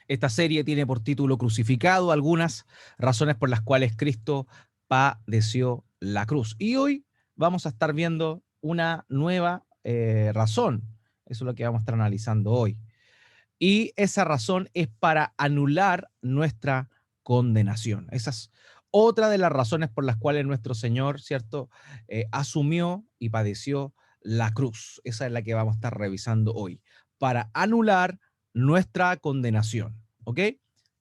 Esta serie tiene por título Crucificado, algunas razones por las cuales Cristo padeció la cruz. Y hoy vamos a estar viendo una nueva razón. Eso es lo que vamos a estar analizando hoy. Y esa razón es para anular nuestra condenación. Esa es otra de las razones por las cuales nuestro Señor, ¿cierto?, asumió y padeció la cruz. Esa es la que vamos a estar revisando hoy. Para anular nuestra condenación, ¿ok?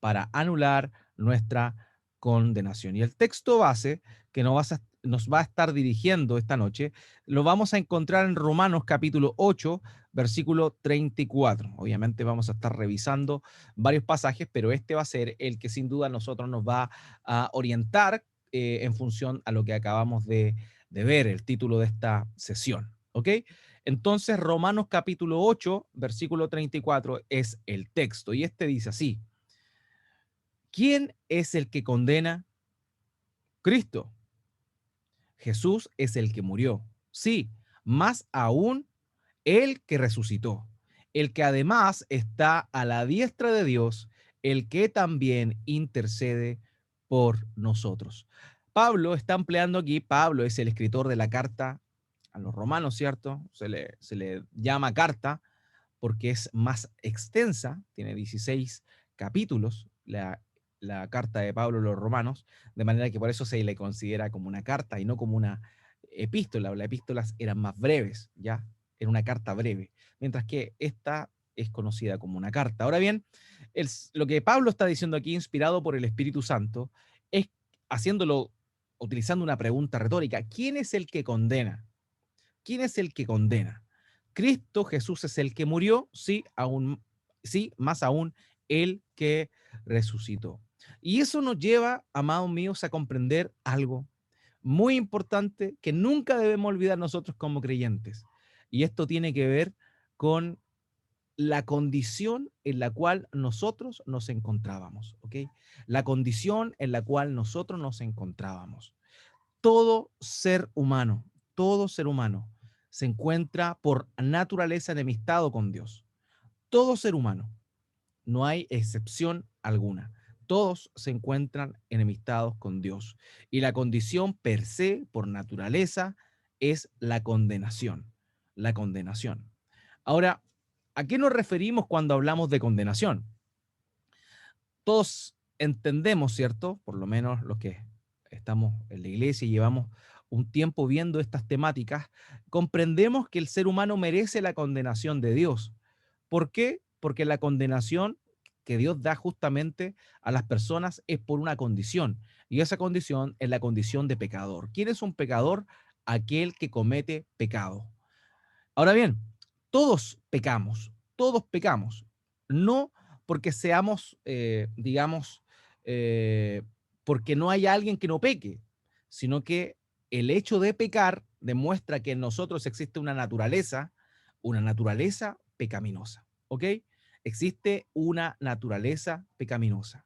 Para anular nuestra condenación. Y el texto base que nos va a estar dirigiendo esta noche, lo vamos a encontrar en Romanos capítulo 8, versículo 34. Obviamente vamos a estar revisando varios pasajes, pero este va a ser el que sin duda a nosotros nos va a orientar en función a lo que acabamos de ver, el título de esta sesión. ¿Ok? Entonces, Romanos capítulo 8, versículo 34 es el texto y este dice así: ¿Quién es el que condena? Cristo. Jesús es el que murió. Sí, más aún el que resucitó, el que además está a la diestra de Dios, el que también intercede por nosotros. Pablo está empleando aquí, Pablo es el escritor de la carta a los romanos, ¿cierto? Se le llama carta porque es más extensa, tiene 16 capítulos, la carta de Pablo a los romanos, de manera que por eso se le considera como una carta y no como una epístola. Las epístolas eran más breves, ¿ya? Era una carta breve, mientras que esta es conocida como una carta. Ahora bien, lo que Pablo está diciendo aquí, inspirado por el Espíritu Santo, es haciéndolo, utilizando una pregunta retórica: ¿quién es el que condena? ¿Quién es el que condena? Cristo Jesús es el que murió, sí, aún, sí, más aún el que resucitó. Y eso nos lleva, amados míos, a comprender algo muy importante que nunca debemos olvidar nosotros como creyentes. Y esto tiene que ver con la condición en la cual nosotros nos encontrábamos, ¿ok? La condición en la cual nosotros nos encontrábamos. Todo ser humano se encuentra por naturaleza enemistado con Dios. Todo ser humano, no hay excepción alguna. Todos se encuentran enemistados con Dios. Y la condición per se, por naturaleza, es la condenación. La condenación. Ahora, ¿a qué nos referimos cuando hablamos de condenación? Todos entendemos, ¿cierto? Por lo menos los que estamos en la iglesia y llevamos un tiempo viendo estas temáticas, comprendemos que el ser humano merece la condenación de Dios. ¿Por qué? Porque la condenación que Dios da justamente a las personas es por una condición, y esa condición es la condición de pecador. ¿Quién es un pecador? Aquel que comete pecado. Ahora bien, todos pecamos, no porque seamos, digamos, eh, porque no hay alguien que no peque, sino que el hecho de pecar demuestra que en nosotros existe una naturaleza pecaminosa, ¿ok? Existe una naturaleza pecaminosa.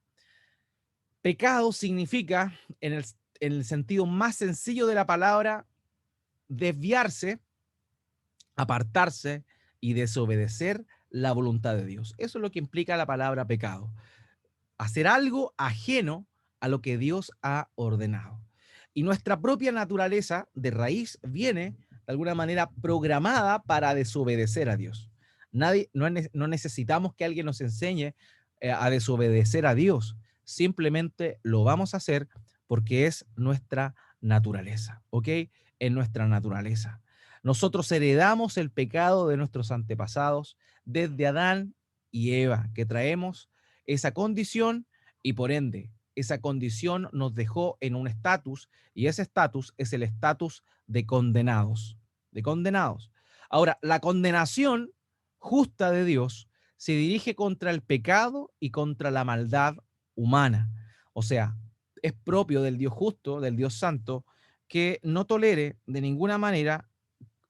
Pecado significa, en el sentido más sencillo de la palabra, desviarse, apartarse y desobedecer la voluntad de Dios. Eso es lo que implica la palabra pecado. Hacer algo ajeno a lo que Dios ha ordenado. Y nuestra propia naturaleza de raíz viene de alguna manera programada para desobedecer a Dios. No necesitamos que alguien nos enseñe a desobedecer a Dios. Simplemente lo vamos a hacer porque es nuestra naturaleza, ¿ok? Es nuestra naturaleza. Nosotros heredamos el pecado de nuestros antepasados desde Adán y Eva, que traemos esa condición y por ende esa condición nos dejó en un estatus y ese estatus es el estatus de condenados, de condenados. Ahora, la condenación justa de Dios se dirige contra el pecado y contra la maldad humana. O sea, es propio del Dios justo, del Dios santo, que no tolere de ninguna manera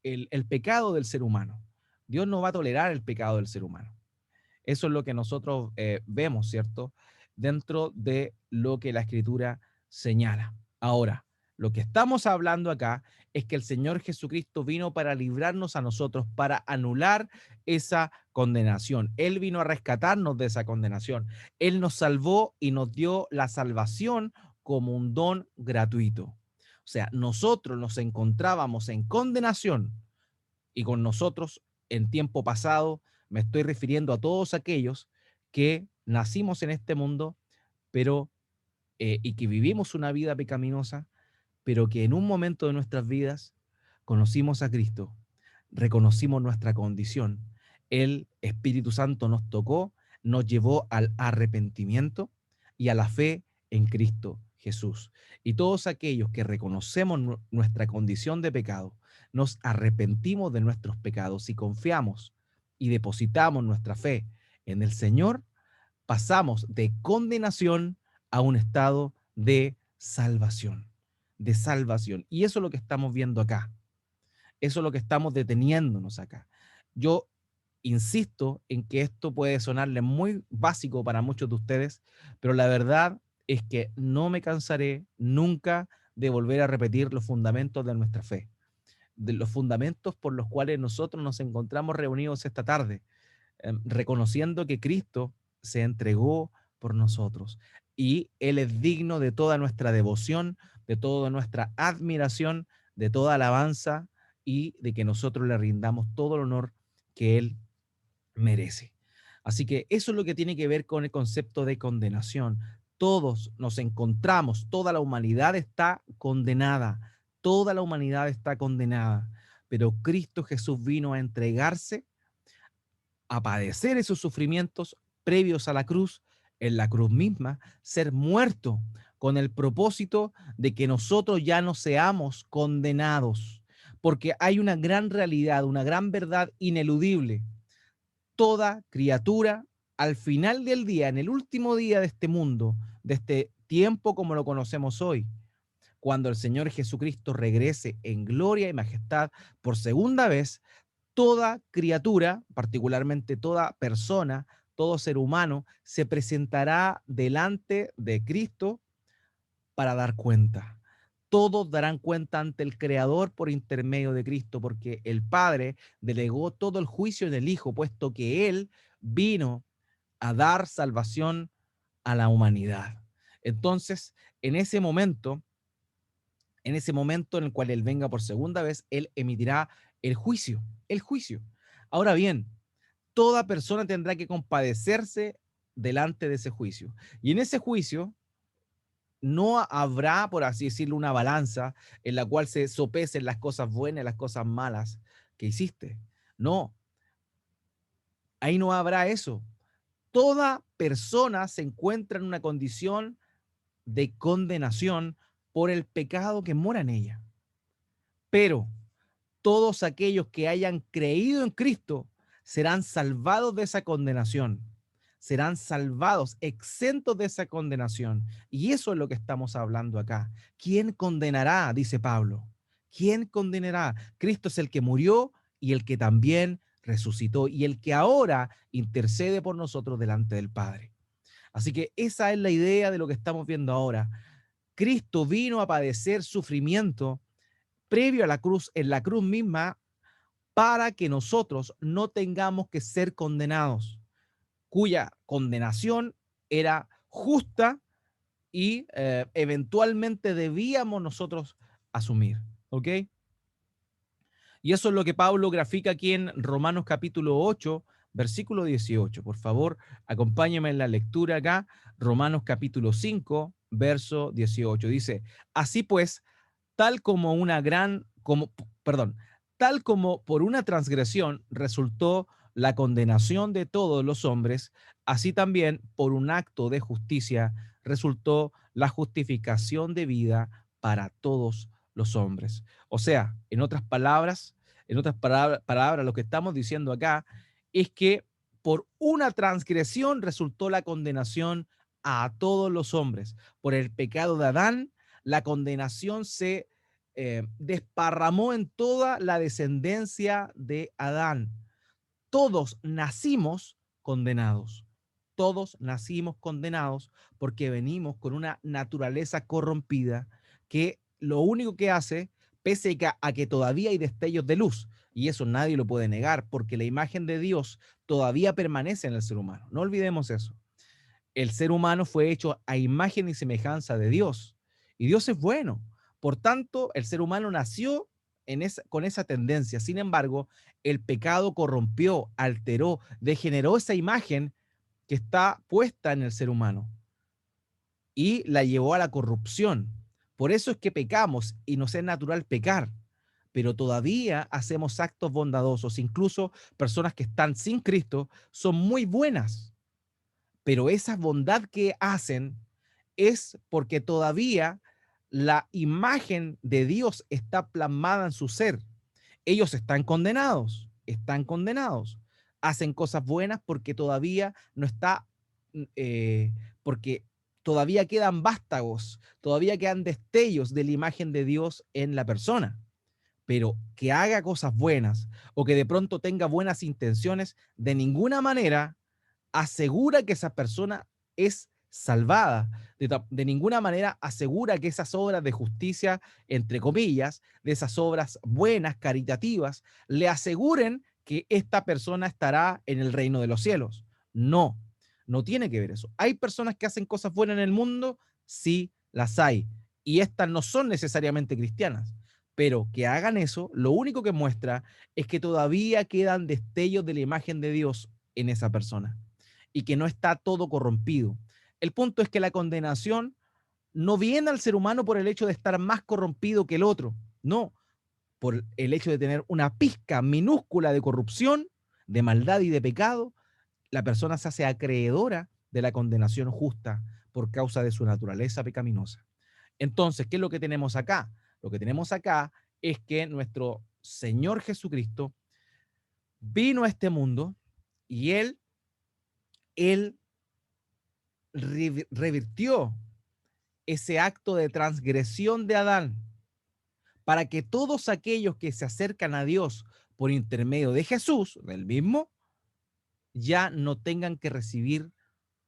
el pecado del ser humano. Dios no va a tolerar el pecado del ser humano. Eso es lo que nosotros vemos, ¿cierto? Dentro de lo que la escritura señala. Ahora, Lo que estamos hablando acá es que el Señor Jesucristo vino para librarnos a nosotros, para anular esa condenación. Él vino a rescatarnos de esa condenación. Él nos salvó y nos dio la salvación como un don gratuito. O sea, nosotros nos encontrábamos en condenación y con nosotros en tiempo pasado me estoy refiriendo a todos aquellos que nacimos en este mundo, pero y que vivimos una vida pecaminosa, pero que en un momento de nuestras vidas conocimos a Cristo, reconocimos nuestra condición. El Espíritu Santo nos tocó, nos llevó al arrepentimiento y a la fe en Cristo Jesús. Y todos aquellos que reconocemos nuestra condición de pecado, nos arrepentimos de nuestros pecados y confiamos y depositamos nuestra fe en el Señor, pasamos de condenación a un estado de salvación, de salvación. Y eso es lo que estamos viendo acá. Eso es lo que estamos deteniéndonos acá. Yo insisto en que esto puede sonarle muy básico para muchos de ustedes, pero la verdad es que no me cansaré nunca de volver a repetir los fundamentos de nuestra fe, de los fundamentos por los cuales nosotros nos encontramos reunidos esta tarde, reconociendo que Cristo se entregó por nosotros y Él es digno de toda nuestra devoción, de toda nuestra admiración, de toda alabanza y de que nosotros le rindamos todo el honor que Él merece. Así que eso es lo que tiene que ver con el concepto de condenación. Todos nos encontramos, toda la humanidad está condenada, toda la humanidad está condenada, pero Cristo Jesús vino a entregarse, a padecer esos sufrimientos previos a la cruz, en la cruz misma, ser muerto con el propósito de que nosotros ya no seamos condenados, porque hay una gran realidad, una gran verdad ineludible. Toda criatura, al final del día, en el último día de este mundo, de este tiempo como lo conocemos hoy, cuando el Señor Jesucristo regrese en gloria y majestad por segunda vez, toda criatura, particularmente toda persona, todo ser humano, se presentará delante de Cristo para dar cuenta. Todos darán cuenta ante el Creador por intermedio de Cristo, porque el Padre delegó todo el juicio en el Hijo, puesto que Él vino a dar salvación a la humanidad. Entonces, en ese momento, en el cual Él venga por segunda vez, Él emitirá el juicio, el juicio. Ahora bien, toda persona tendrá que compadecerse delante de ese juicio. Y en ese juicio no habrá, por así decirlo, una balanza en la cual se sopesen las cosas buenas y las cosas malas que hiciste. No, ahí no habrá eso. Toda persona se encuentra en una condición de condenación por el pecado que mora en ella. Pero todos aquellos que hayan creído en Cristo serán salvados de esa condenación, serán salvados, exentos de esa condenación. Y eso es lo que estamos hablando acá. ¿Quién condenará? Dice Pablo. ¿Quién condenará? Cristo es el que murió y el que también resucitó y el que ahora intercede por nosotros delante del Padre. Así que esa es la idea de lo que estamos viendo ahora. Cristo vino a padecer sufrimiento previo a la cruz, en la cruz misma, para que nosotros no tengamos que ser condenados, cuya condenación era justa y eventualmente debíamos nosotros asumir. ¿Ok? Y eso es lo que Pablo grafica aquí en Romanos capítulo 8, versículo 18. Por favor, acompáñame en la lectura acá. Romanos capítulo 5, verso 18. Dice, así pues, tal como una gran, como, perdón, tal como por una transgresión resultó la condenación de todos los hombres, así también por un acto de justicia resultó la justificación de vida para todos los hombres. O sea, en otras palabras, lo que estamos diciendo acá es que por una transgresión resultó la condenación a todos los hombres. Por el pecado de Adán, la condenación se desparramó en toda la descendencia de Adán. Todos nacimos condenados. Todos nacimos condenados porque venimos con una naturaleza corrompida que lo único que hace, pese a que todavía hay destellos de luz, y eso nadie lo puede negar, porque la imagen de Dios todavía permanece en el ser humano. No olvidemos eso. El ser humano fue hecho a imagen y semejanza de Dios, y Dios es bueno. Por tanto, el ser humano nació con esa tendencia. Sin embargo, el pecado corrompió, alteró, degeneró esa imagen que está puesta en el ser humano y la llevó a la corrupción. Por eso es que pecamos y nos es natural pecar, pero todavía hacemos actos bondadosos. Incluso personas que están sin Cristo son muy buenas, pero esa bondad que hacen es porque todavía la imagen de Dios está plasmada en su ser. Ellos están condenados. Hacen cosas buenas porque todavía no está, porque todavía quedan vástagos, todavía quedan destellos de la imagen de Dios en la persona. Pero que haga cosas buenas o que de pronto tenga buenas intenciones, de ninguna manera asegura que esa persona es salvada. De ninguna manera asegura que esas obras de justicia, entre comillas, de esas obras buenas, caritativas, le aseguren que esta persona estará en el reino de los cielos. No, no tiene que ver eso. ¿Hay personas que hacen cosas buenas en el mundo? Sí, las hay. Y estas no son necesariamente cristianas. Pero que hagan eso, lo único que muestra es que todavía quedan destellos de la imagen de Dios en esa persona y que no está todo corrompido. El punto es que la condenación no viene al ser humano por el hecho de estar más corrompido que el otro, no, por el hecho de tener una pizca minúscula de corrupción, de maldad y de pecado, la persona se hace acreedora de la condenación justa por causa de su naturaleza pecaminosa. Entonces, ¿qué es lo que tenemos acá? Lo que tenemos acá es que nuestro Señor Jesucristo vino a este mundo y él revirtió ese acto de transgresión de Adán para que todos aquellos que se acercan a Dios por intermedio de Jesús, del mismo, ya no tengan que recibir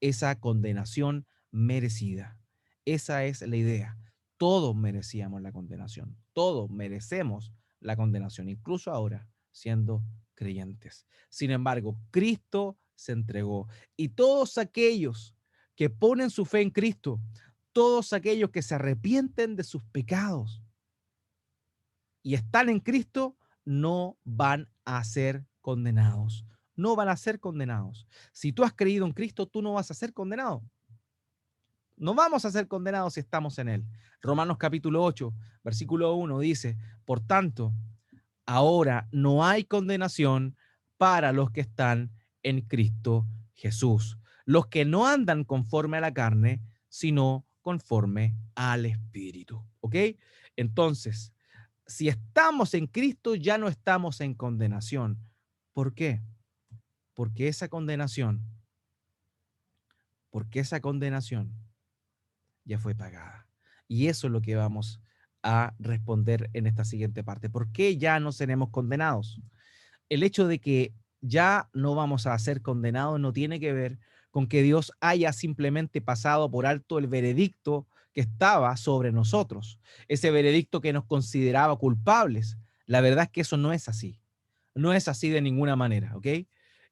esa condenación merecida. Esa es la idea. Todos merecíamos la condenación. Todos merecemos la condenación, incluso ahora siendo creyentes. Sin embargo, Cristo se entregó y todos aquellos que ponen su fe en Cristo, todos aquellos que se arrepienten de sus pecados y están en Cristo, no van a ser condenados. No van a ser condenados. Si tú has creído en Cristo, tú no vas a ser condenado. No vamos a ser condenados si estamos en Él. Romanos capítulo 8, versículo 1 dice, por tanto, ahora no hay condenación para los que están en Cristo Jesús, los que no andan conforme a la carne, sino conforme al Espíritu. ¿Ok? Entonces, si estamos en Cristo, ya no estamos en condenación. ¿Por qué? Porque esa condenación, porque esa condenación ya fue pagada. Y eso es lo que vamos a responder en esta siguiente parte. ¿Por qué ya no seremos condenados? El hecho de que ya no vamos a ser condenados no tiene que ver con que Dios haya simplemente pasado por alto el veredicto que estaba sobre nosotros, ese veredicto que nos consideraba culpables. La verdad es que eso no es así. No es así de ninguna manera, ¿ok?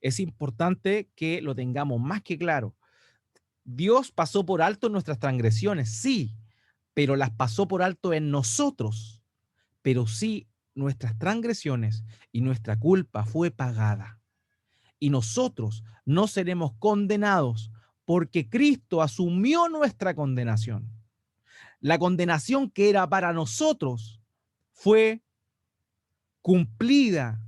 Es importante que lo tengamos más que claro. Dios pasó por alto nuestras transgresiones, sí, pero las pasó por alto en nosotros. Pero sí, nuestras transgresiones y nuestra culpa fue pagada. Y nosotros no seremos condenados porque Cristo asumió nuestra condenación. La condenación que era para nosotros fue cumplida.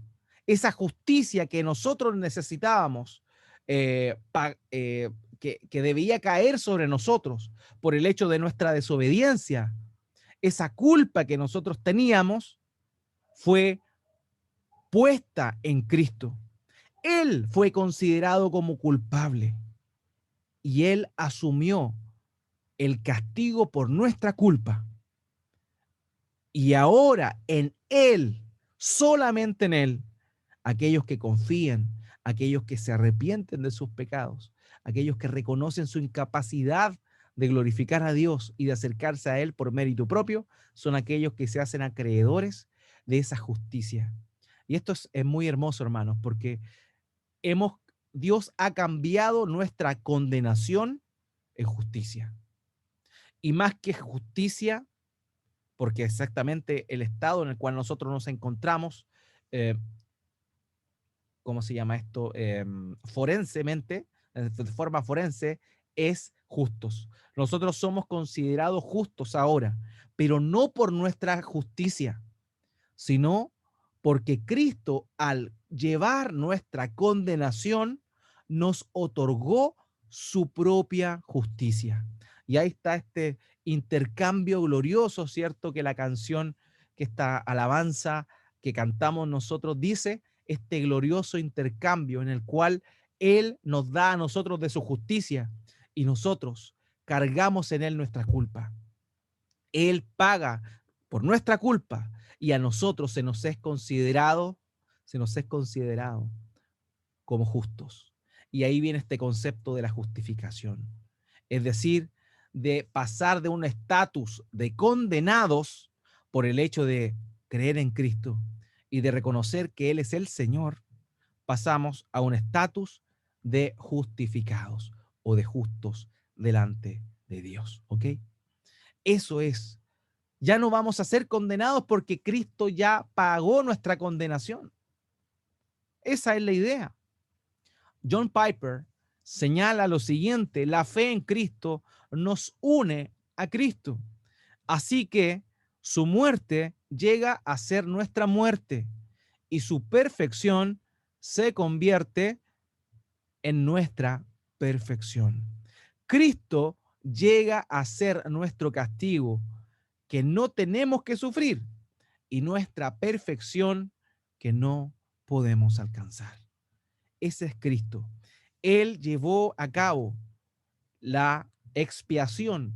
Esa justicia que nosotros necesitábamos, que debía caer sobre nosotros por el hecho de nuestra desobediencia, esa culpa que nosotros teníamos fue puesta en Cristo. Él fue considerado como culpable y él asumió el castigo por nuestra culpa. Y ahora en él, solamente en él, aquellos que confían, aquellos que se arrepienten de sus pecados, aquellos que reconocen su incapacidad de glorificar a Dios y de acercarse a Él por mérito propio son aquellos que se hacen acreedores de esa justicia. Y esto es muy hermoso, hermanos, porque hemos, Dios ha cambiado nuestra condenación en justicia. Y más que justicia, porque exactamente el estado en el cual nosotros nos encontramos, eh, ¿cómo se llama esto? Forensemente, de forma forense, es justos. Nosotros somos considerados justos ahora, pero no por nuestra justicia, sino porque Cristo, al llevar nuestra condenación, nos otorgó su propia justicia. Y ahí está este intercambio glorioso, ¿cierto? Que la canción, que esta alabanza que cantamos nosotros dice, este glorioso intercambio en el cual Él nos da a nosotros de su justicia y nosotros cargamos en Él nuestra culpa. Él paga por nuestra culpa y a nosotros se nos es considerado como justos. Y ahí viene este concepto de la justificación. Es decir, de pasar de un estatus de condenados por el hecho de creer en Cristo y de reconocer que Él es el Señor, pasamos a un estatus de justificados o de justos delante de Dios. ¿Ok? Eso es. Ya no vamos a ser condenados porque Cristo ya pagó nuestra condenación. Esa es la idea. John Piper señala lo siguiente: la fe en Cristo nos une a Cristo. Así que su muerte llega a ser nuestra muerte y su perfección se convierte en nuestra perfección. Cristo llega a ser nuestro castigo que no tenemos que sufrir y nuestra perfección que no podemos alcanzar. Ese es Cristo. Él llevó a cabo la expiación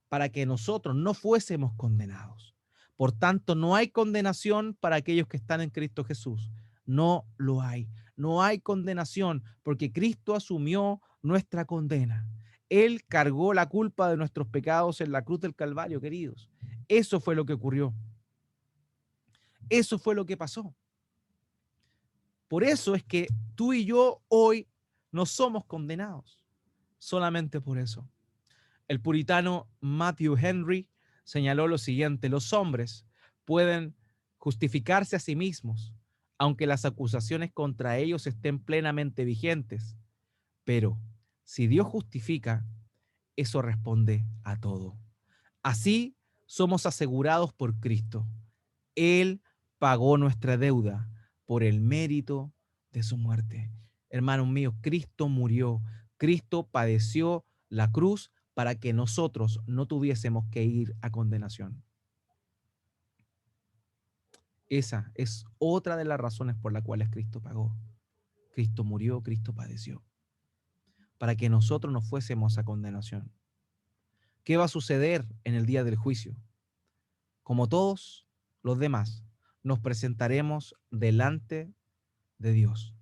para que nosotros no fuésemos condenados. Por tanto, no hay condenación para aquellos que están en Cristo Jesús. No lo hay. No hay condenación porque Cristo asumió nuestra condena. Él cargó la culpa de nuestros pecados en la cruz del Calvario, queridos. Eso fue lo que ocurrió. Eso fue lo que pasó. Por eso es que tú y yo hoy no somos condenados. Solamente por eso. El puritano Matthew Henry señaló lo siguiente: los hombres pueden justificarse a sí mismos, aunque las acusaciones contra ellos estén plenamente vigentes. Pero si Dios justifica, eso responde a todo. Así somos asegurados por Cristo. Él pagó nuestra deuda por el mérito de su muerte. Hermanos míos, Cristo murió, Cristo padeció la cruz para que nosotros no tuviésemos que ir a condenación. Esa es otra de las razones por las cuales Cristo pagó. Cristo murió, Cristo padeció, para que nosotros no fuésemos a condenación. ¿Qué va a suceder en el día del juicio? Como todos los demás, nos presentaremos delante de Dios.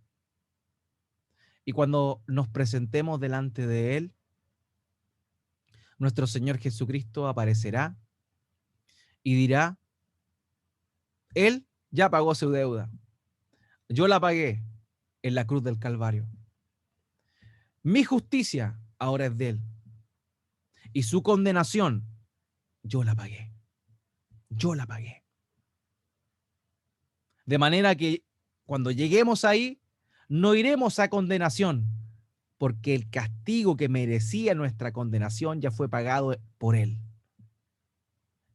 Y cuando nos presentemos delante de Él, nuestro Señor Jesucristo aparecerá y dirá: Él ya pagó su deuda. Yo la pagué en la cruz del Calvario. Mi justicia ahora es de Él. Y su condenación, yo la pagué. Yo la pagué. De manera que cuando lleguemos ahí, no iremos a condenación, porque el castigo que merecía nuestra condenación ya fue pagado por Él.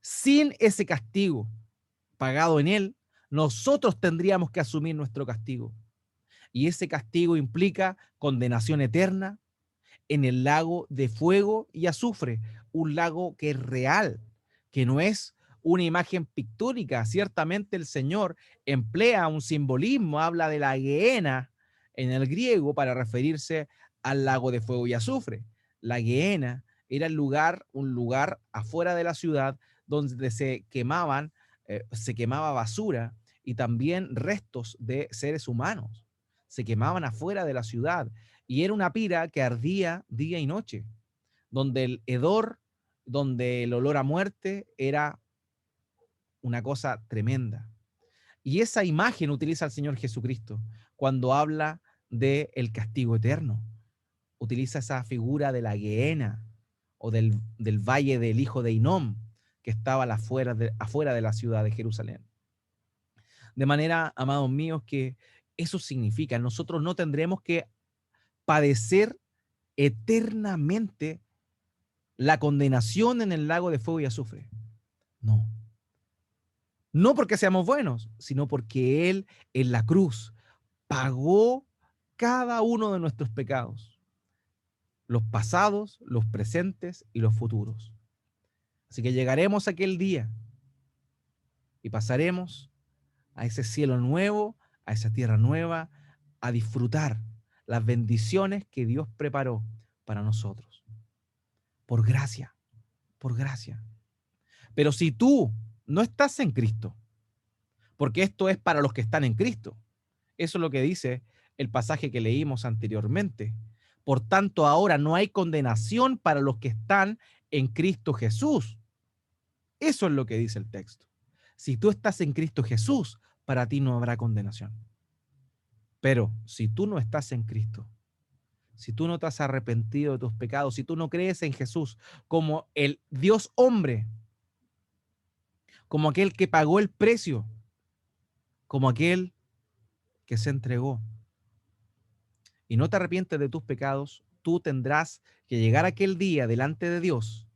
Sin ese castigo pagado en Él, nosotros tendríamos que asumir nuestro castigo. Y ese castigo implica condenación eterna en el lago de fuego y azufre, un lago que es real, que no es una imagen pictórica. Ciertamente el Señor emplea un simbolismo, habla de la Gehenna en el griego para referirse al lago de fuego y azufre. La Gehenna era un lugar afuera de la ciudad donde se quemaba basura y también restos de seres humanos. Se quemaban afuera de la ciudad y era una pira que ardía día y noche. donde el hedor, donde el olor a muerte era una cosa tremenda. Y esa imagen utiliza el Señor Jesucristo cuando habla del castigo eterno. Utiliza esa figura de la Gehenna o del valle del hijo de Hinnom, que estaba afuera de la ciudad de Jerusalén. De manera, amados míos, que eso significa, nosotros no tendremos que padecer eternamente la condenación en el lago de fuego y azufre. No. No porque seamos buenos, sino porque Él en la cruz pagó cada uno de nuestros pecados, los pasados, los presentes y los futuros. Así que llegaremos a aquel día y pasaremos a ese cielo nuevo, a esa tierra nueva, a disfrutar las bendiciones que Dios preparó para nosotros. Por gracia, por gracia. Pero si tú no estás en Cristo, porque esto es para los que están en Cristo, eso es lo que dice el pasaje que leímos anteriormente. Por tanto, ahora no hay condenación para los que están en Cristo Jesús. Eso es lo que dice el texto. Si tú estás en Cristo Jesús, para ti no habrá condenación. Pero si tú no estás en Cristo, si tú no te has arrepentido de tus pecados, si tú no crees en Jesús como el Dios hombre, como aquel que pagó el precio, como aquel que se entregó, y no te arrepientes de tus pecados, tú tendrás que llegar aquel día delante de Dios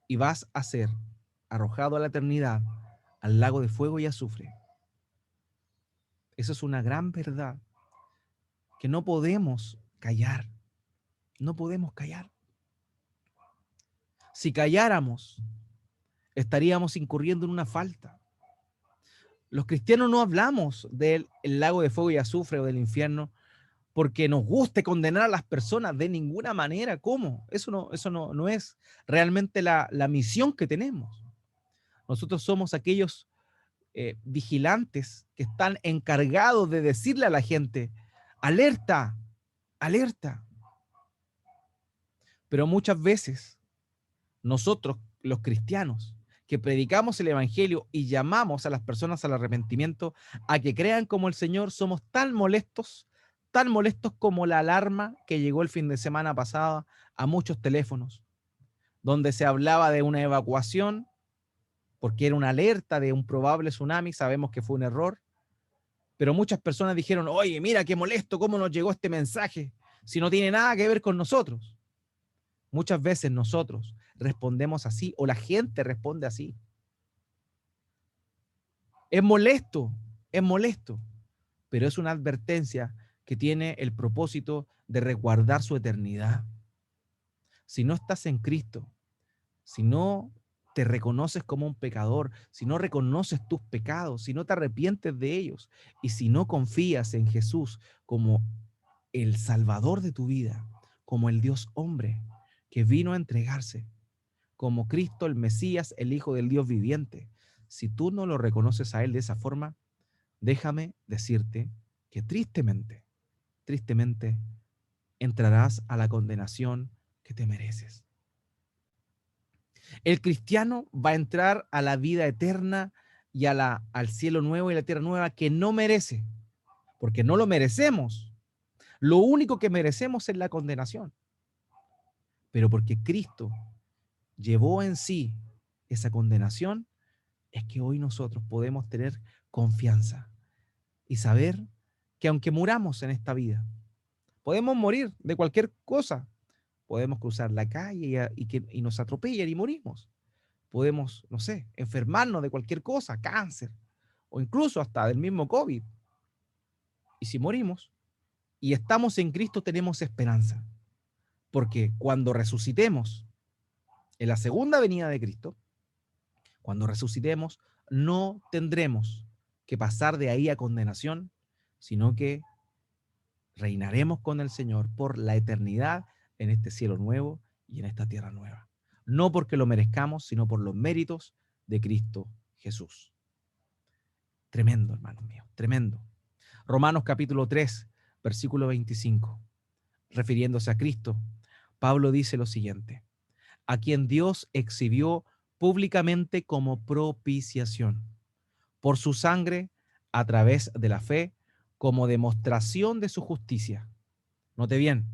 y vas a ser arrojado a la eternidad, al lago de fuego y azufre. Eso es una gran verdad que no podemos callar, no podemos callar. Si calláramos, estaríamos incurriendo en una falta. Los cristianos no hablamos del lago de fuego y azufre o del infierno porque nos guste condenar a las personas de ninguna manera. ¿Cómo? Eso no es realmente la misión que tenemos. Nosotros somos aquellos vigilantes que están encargados de decirle a la gente, alerta, alerta. Pero muchas veces nosotros, los cristianos, que predicamos el evangelio y llamamos a las personas al arrepentimiento, a que crean como el Señor, somos tan molestos como la alarma que llegó el fin de semana pasado a muchos teléfonos, donde se hablaba de una evacuación, porque era una alerta de un probable tsunami, sabemos que fue un error, pero muchas personas dijeron, oye, mira qué molesto, cómo nos llegó este mensaje, si no tiene nada que ver con nosotros. Muchas veces nosotros respondemos así o la gente responde así. Es molesto, pero es una advertencia que tiene el propósito de resguardar su eternidad. Si no estás en Cristo, si no te reconoces como un pecador, si no reconoces tus pecados, si no te arrepientes de ellos y si no confías en Jesús como el Salvador de tu vida, como el Dios hombre que vino a entregarse, como Cristo el Mesías, el Hijo del Dios viviente, si tú no lo reconoces a Él de esa forma, déjame decirte que tristemente, tristemente, entrarás a la condenación que te mereces. El cristiano va a entrar a la vida eterna y al cielo nuevo y la tierra nueva que no merece, porque no lo merecemos. Lo único que merecemos es la condenación. Pero porque Cristo llevó en sí esa condenación, es que hoy nosotros podemos tener confianza y saber que aunque muramos en esta vida, podemos morir de cualquier cosa. Podemos cruzar la calle y nos atropellan y morimos. Podemos, no sé, enfermarnos de cualquier cosa, cáncer, o incluso hasta del mismo COVID. Y si morimos y estamos en Cristo, tenemos esperanza. Porque cuando resucitemos en la segunda venida de Cristo, cuando resucitemos, no tendremos que pasar de ahí a condenación, sino que reinaremos con el Señor por la eternidad en este cielo nuevo y en esta tierra nueva. No porque lo merezcamos, sino por los méritos de Cristo Jesús. Tremendo, hermanos míos, tremendo. Romanos capítulo 3, versículo 25, refiriéndose a Cristo, Pablo dice lo siguiente: a quien Dios exhibió públicamente como propiciación por su sangre a través de la fe, como demostración de su justicia. Note bien,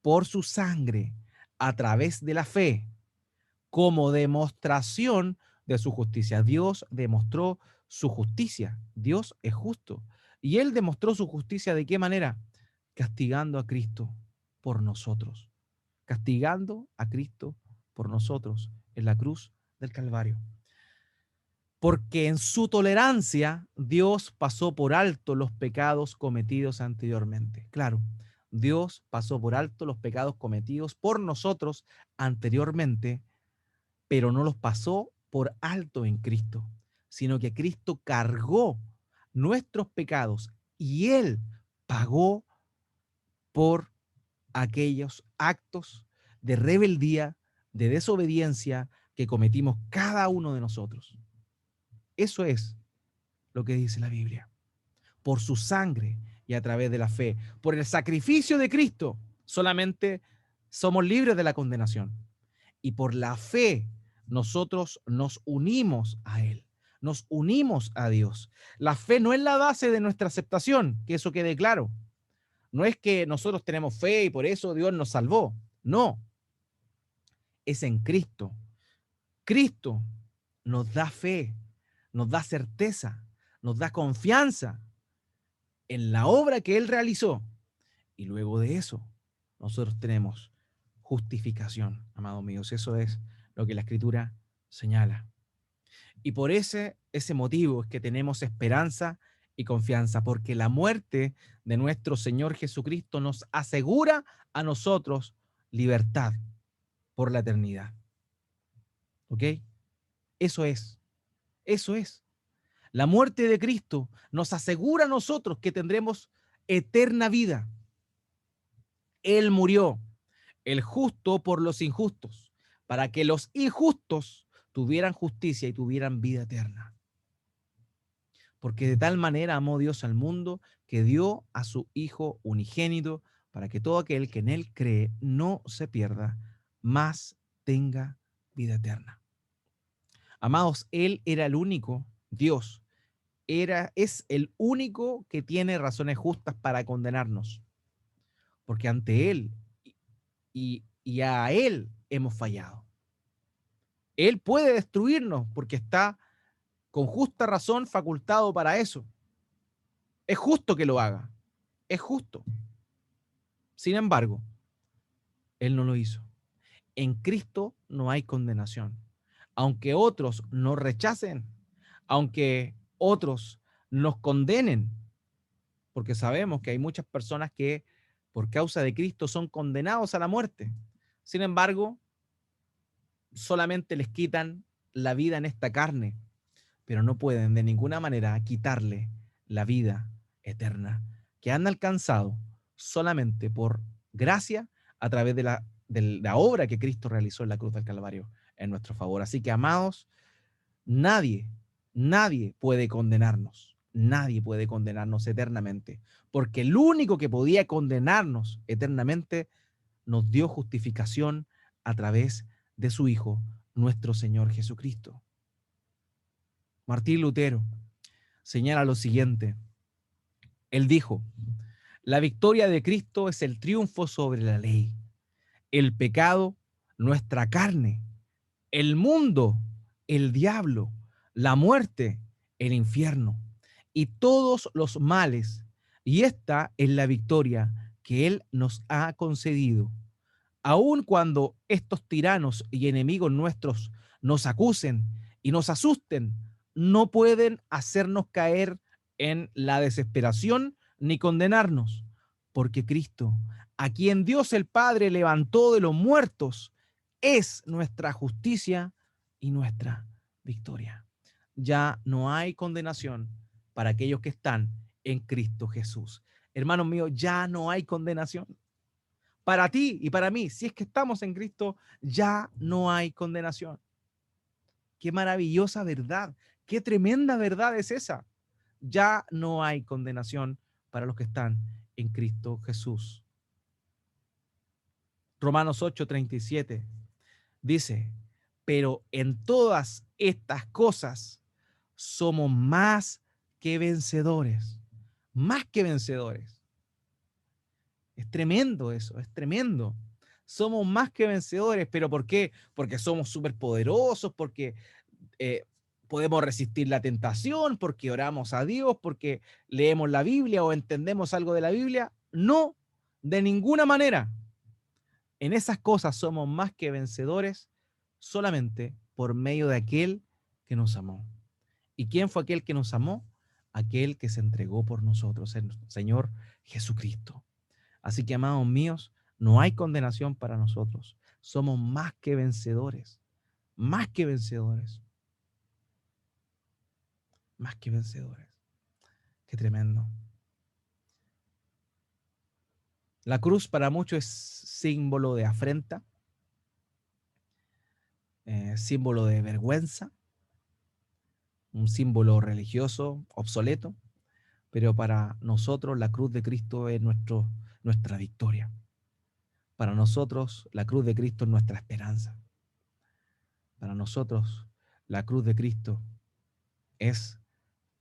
por su sangre a través de la fe, como demostración de su justicia. Dios demostró su justicia. Dios es justo. Y Él demostró su justicia ¿de qué manera? Castigando a Cristo por nosotros. Castigando a Cristo por nosotros en la cruz del Calvario. Porque en su tolerancia Dios pasó por alto los pecados cometidos anteriormente. Claro, Dios pasó por alto los pecados cometidos por nosotros anteriormente, pero no los pasó por alto en Cristo, sino que Cristo cargó nuestros pecados y Él pagó por aquellos actos de rebeldía, de desobediencia que cometimos cada uno de nosotros. Eso es lo que dice la Biblia. Por su sangre y a través de la fe, por el sacrificio de Cristo, solamente somos libres de la condenación. Y por la fe, nosotros nos unimos a Él, nos unimos a Dios. La fe no es la base de nuestra aceptación, que eso quede claro. No es que nosotros tenemos fe y por eso Dios nos salvó. No, es en Cristo. Cristo nos da fe, nos da certeza, nos da confianza en la obra que Él realizó. Y luego de eso, nosotros tenemos justificación, amados míos. Eso es lo que la Escritura señala. Y por ese motivo es que tenemos esperanza y confianza, porque la muerte de nuestro Señor Jesucristo nos asegura a nosotros libertad por la eternidad. ¿Ok? Eso es, eso es. La muerte de Cristo nos asegura a nosotros que tendremos eterna vida. Él murió, el justo por los injustos, para que los injustos tuvieran justicia y tuvieran vida eterna. Porque de tal manera amó Dios al mundo que dio a su Hijo unigénito para que todo aquel que en Él cree no se pierda, mas tenga vida eterna. Amados, Él era el único Dios, es el único que tiene razones justas para condenarnos, porque ante Él y a Él hemos fallado. Él puede destruirnos porque está con justa razón facultado para eso. Es justo que lo haga, es justo. Sin embargo, Él no lo hizo. En Cristo no hay condenación. Aunque otros nos rechacen, aunque otros nos condenen, porque sabemos que hay muchas personas que por causa de Cristo son condenados a la muerte. Sin embargo, solamente les quitan la vida en esta carne, pero no pueden de ninguna manera quitarle la vida eterna que han alcanzado solamente por gracia a través de la obra que Cristo realizó en la cruz del Calvario en nuestro favor. Así que, amados, nadie, nadie puede condenarnos. Nadie puede condenarnos eternamente, porque el único que podía condenarnos eternamente nos dio justificación a través de su Hijo, nuestro Señor Jesucristo. Martín Lutero señala lo siguiente. Él dijo: la victoria de Cristo es el triunfo sobre la ley, el pecado, nuestra carne, el mundo, el diablo, la muerte, el infierno y todos los males. Y esta es la victoria que Él nos ha concedido. Aun cuando estos tiranos y enemigos nuestros nos acusen y nos asusten, no pueden hacernos caer en la desesperación ni condenarnos, porque Cristo, a quien Dios el Padre levantó de los muertos, es nuestra justicia y nuestra victoria. Ya no hay condenación para aquellos que están en Cristo Jesús. Hermanos míos, ya no hay condenación para ti y para mí. Si es que estamos en Cristo, ya no hay condenación. Qué maravillosa verdad, qué tremenda verdad es esa. Ya no hay condenación para los que están en Cristo Jesús. Romanos 8:37 dice, pero en todas estas cosas somos más que vencedores, más que vencedores. Es tremendo eso, es tremendo. Somos más que vencedores, pero ¿por qué? Porque somos superpoderosos, porque eh, podemos resistir la tentación, porque oramos a Dios, porque leemos la Biblia o entendemos algo de la Biblia. No, de ninguna manera. En esas cosas somos más que vencedores solamente por medio de aquel que nos amó. ¿Y quién fue aquel que nos amó? Aquel que se entregó por nosotros, el Señor Jesucristo. Así que, amados míos, no hay condenación para nosotros. Somos más que vencedores, más que vencedores, más que vencedores. Qué tremendo. La cruz para muchos es símbolo de afrenta, símbolo de vergüenza, un símbolo religioso obsoleto, pero para nosotros la cruz de Cristo es nuestra victoria. Para nosotros la cruz de Cristo es nuestra esperanza. Para nosotros la cruz de Cristo es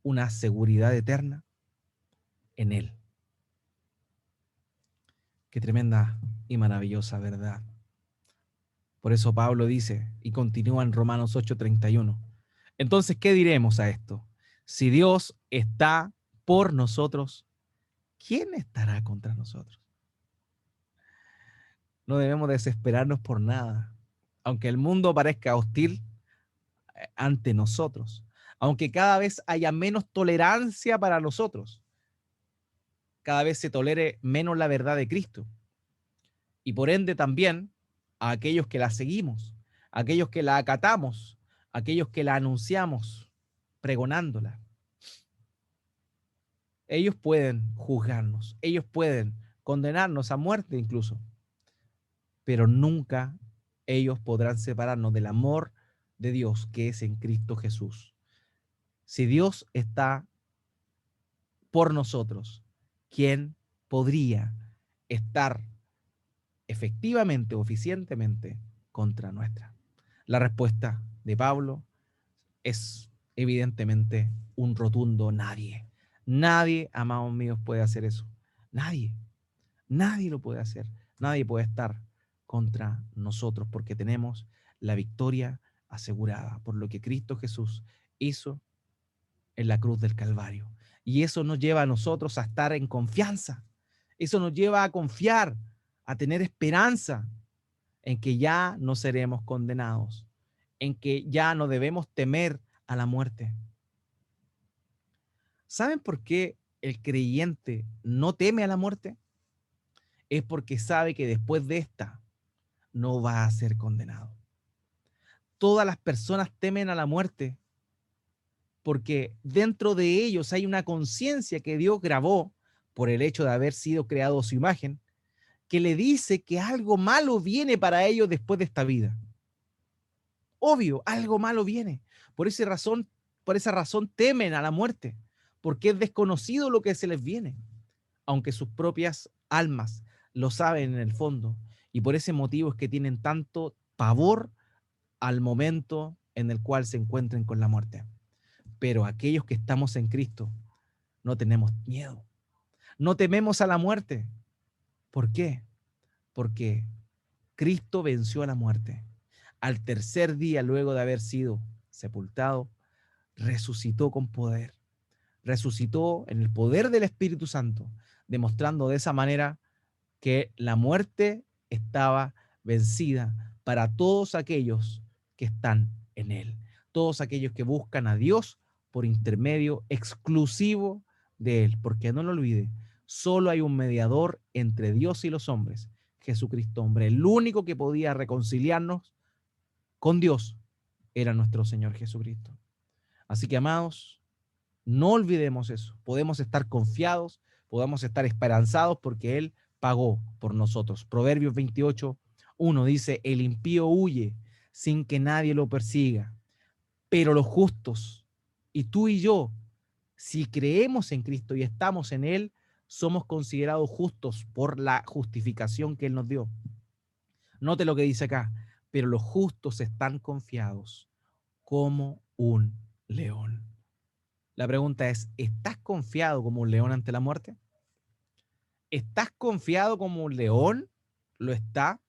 una seguridad eterna en Él. Qué tremenda y maravillosa verdad. Por eso Pablo dice, y continúa en Romanos 8:31, entonces, ¿qué diremos a esto? Si Dios está por nosotros, ¿quién estará contra nosotros? No debemos desesperarnos por nada, aunque el mundo parezca hostil ante nosotros, aunque cada vez haya menos tolerancia para nosotros, cada vez se tolere menos la verdad de Cristo y por ende también a aquellos que la seguimos, a aquellos que la acatamos, a aquellos que la anunciamos, pregonándola. Ellos pueden juzgarnos, ellos pueden condenarnos a muerte incluso, pero nunca ellos podrán separarnos del amor de Dios que es en Cristo Jesús. Si Dios está por nosotros, ¿quién podría estar efectivamente o eficientemente contra nuestra? La respuesta de Pablo es evidentemente un rotundo nadie. Nadie, amados míos, puede hacer eso. Nadie. Nadie lo puede hacer. Nadie puede estar contra nosotros porque tenemos la victoria asegurada por lo que Cristo Jesús hizo en la cruz del Calvario. Y eso nos lleva a nosotros a estar en confianza. Eso nos lleva a confiar, a tener esperanza en que ya no seremos condenados, en que ya no debemos temer a la muerte. ¿Saben por qué el creyente no teme a la muerte? Es porque sabe que después de esta no va a ser condenado. Todas las personas temen a la muerte porque dentro de ellos hay una conciencia que Dios grabó por el hecho de haber sido creado a su imagen, que le dice que algo malo viene para ellos después de esta vida. Obvio, algo malo viene. Por por esa razón temen a la muerte, porque es desconocido lo que se les viene, aunque sus propias almas lo saben en el fondo. Y por ese motivo es que tienen tanto pavor al momento en el cual se encuentren con la muerte. Pero aquellos que estamos en Cristo no tenemos miedo, no tememos a la muerte. ¿Por qué? Porque Cristo venció a la muerte. Al tercer día, luego de haber sido sepultado, resucitó con poder. Resucitó en el poder del Espíritu Santo, demostrando de esa manera que la muerte estaba vencida para todos aquellos que están en Él, todos aquellos que buscan a Dios por intermedio exclusivo de Él, porque no lo olvide, solo hay un mediador entre Dios y los hombres, Jesucristo hombre, el único que podía reconciliarnos con Dios era nuestro Señor Jesucristo. Así que, amados, no olvidemos eso. Podemos estar confiados, podemos estar esperanzados porque Él pagó por nosotros. Proverbios 28:1 dice, el impío huye sin que nadie lo persiga, pero los justos, y tú y yo, si creemos en Cristo y estamos en Él, somos considerados justos por la justificación que Él nos dio. Note lo que dice acá, pero los justos están confiados como un león. La pregunta es, ¿estás confiado como un león ante la muerte? ¿Estás confiado como un león? ¿Lo está?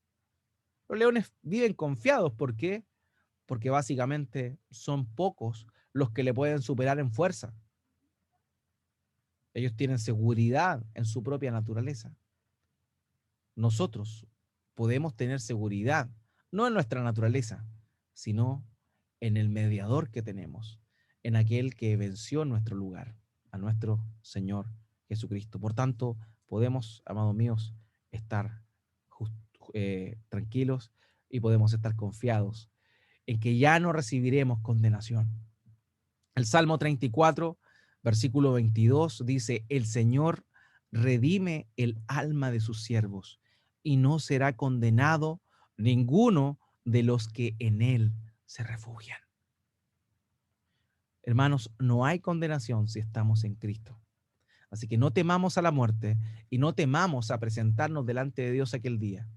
Los leones viven confiados. ¿Por qué? Porque básicamente son pocos los que le pueden superar en fuerza. Ellos tienen seguridad en su propia naturaleza. Nosotros podemos tener seguridad, no en nuestra naturaleza, sino en el mediador que tenemos, en aquel que venció en nuestro lugar, a nuestro Señor Jesucristo. Por tanto, podemos, amados míos, estar tranquilos y podemos estar confiados en que ya no recibiremos condenación. El Salmo 34, versículo 22 dice, el Señor redime el alma de sus siervos y no será condenado ninguno de los que en él se refugian. Hermanos, no hay condenación si estamos en Cristo. Así que no temamos a la muerte y no temamos a presentarnos delante de Dios aquel día,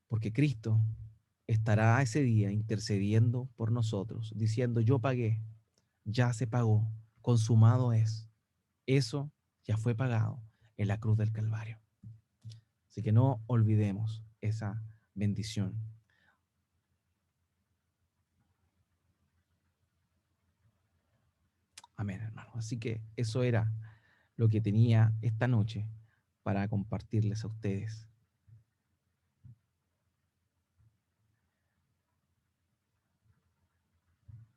porque Cristo estará ese día intercediendo por nosotros, diciendo, yo pagué, ya se pagó, consumado es. Eso ya fue pagado en la cruz del Calvario. Así que no olvidemos esa bendición. Amén, hermano. Así que eso era lo que tenía esta noche para compartirles a ustedes.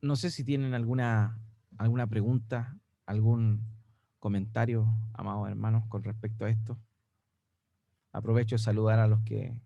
No sé si tienen alguna pregunta, algún comentario, amados hermanos, con respecto a esto. Aprovecho de saludar a los que